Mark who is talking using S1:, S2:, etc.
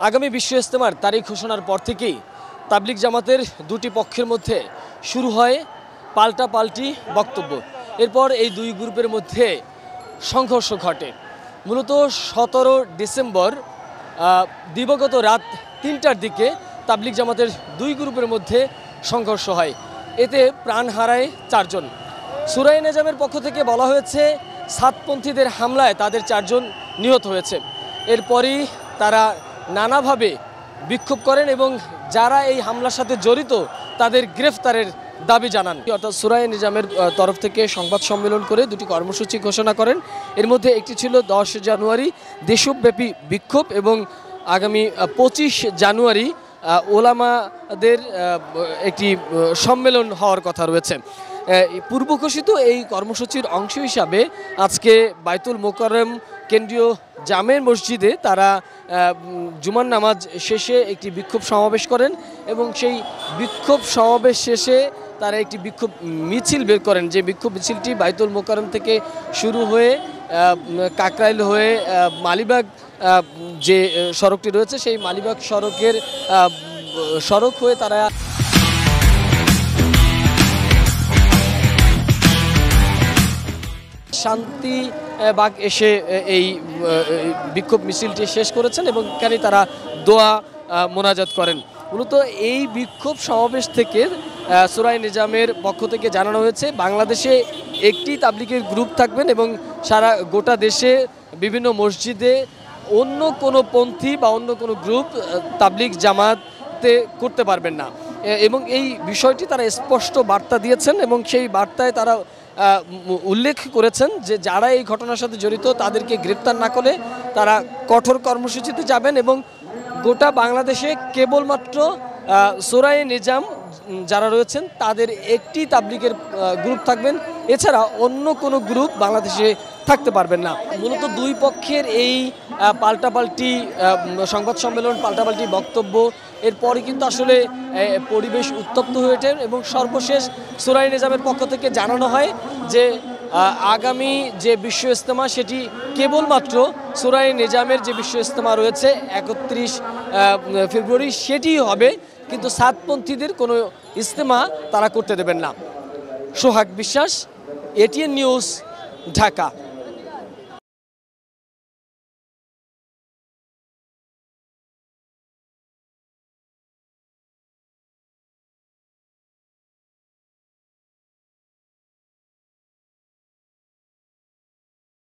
S1: আগামী বিশ্ব ইজতেমার তারিখ ঘোষণার পর থেকেই তাবলিগ জামাতের দুটি পক্ষের মধ্যে শুরু হয় পাল্টাপাল্টি বক্তব্য। এরপর এই দুই গ্রুপের মধ্যে সংঘর্ষ ঘটে। মূলত 17 ডিসেম্বর দিবাগত রাত 3টার দিকে তাবলিগ জামাতের দুই গ্রুপের মধ্যে সংঘর্ষ হয়। এতে প্রাণ হারায় 4 জন। সূরা নিজামের পক্ষ থেকে বলা হয়েছে সাতপন্থীদের হামলায় তাদের 4 জন নিহত হয়েছে। এরপরই তারা নানাভাবে বিক্ষোভ করেন এবং যারা এই হামলার সাথে জড়িত তাদের গ্রেফতারের দাবি জানান। অর্থাৎ সূরা নিজামের তরফ থেকে সংবাদ সম্মেলন করে দুটি কর্মসূচি ঘোষণা করেন। এর মধ্যে একটি ছিল 10 জানুয়ারি দেশব্যাপী বিক্ষোভ এবং আগামী 25 জানুয়ারি ওলামাদের একটি সম্মেলন হওয়ার কথা রয়েছে। পূর্বঘোষিত এই কর্মসূচির অংশ হিসাবে আজকে বাইতুল মোকাররম কেন্দ্রীয় জামে মসজিদে তারা জুমার নামাজ শেষে একটি বিক্ষোভ সমাবেশ করেন এবং সেই বিক্ষোভ সমাবেশ শেষে তারা একটি বিক্ষোভ মিছিল বের করেন। যে বিক্ষোভ মিছিলটি বাইতুল মোকাররম থেকে শুরু হয়ে কাকরাইল হয়ে মালিবাগ যে সড়কটি রয়েছে সেই মালিবাগ সড়ক হয়ে তারা শান্তিবাগ এসে এই বিক্ষোভ মিছিলটি শেষ করেছেন এবং এখানে তারা দোয়া মোনাজাত করেন। মূলত এই বিক্ষোভ সমাবেশ থেকে সূরা নিজামের পক্ষ থেকে জানানো হয়েছে বাংলাদেশে একটি তাবলিগের গ্রুপ থাকবেন এবং গোটা দেশে বিভিন্ন মসজিদে অন্য কোনো পন্থী বা অন্য কোনো গ্রুপ তাবলিগ জামাতে করতে পারবেন না এবং এই বিষয়টি তারা স্পষ্ট বার্তা দিয়েছেন এবং সেই বার্তায় তারা উল্লেখ করেছেন যে যারা এই ঘটনার সাথে জড়িত তাদেরকে গ্রেপ্তার না করে তারা কঠোর কর্মসূচিতে যাবেন এবং গোটা বাংলাদেশে কেবলমাত্র সূরা নিজাম যারা রয়েছেন তাদের একটি তাবলিগের গ্রুপ থাকবেন, এছাড়া অন্য কোনো গ্রুপ বাংলাদেশে থাকতে পারবেন না। মূলত দুই পক্ষের এই পাল্টাপাল্টি সংবাদ সম্মেলন, পাল্টাপাল্টি বক্তব্য এরপরই কিন্তু আসলে পরিবেশ উত্তপ্ত হয়ে ওঠে এবং সর্বশেষ সূরা নিজামের পক্ষ থেকে জানানো হয় যে আগামী যে বিশ্ব ইজতেমা সেটি কেবলমাত্র সূরা নিজামের যে বিশ্ব ইজতেমা রয়েছে 31 ফেব্রুয়ারি সেটিই হবে, কিন্তু সাতপন্থীদের কোনো ইজতেমা তারা করতে দেবেন না। সোহাগ বিশ্বাস, এটিএন নিউজ, ঢাকা।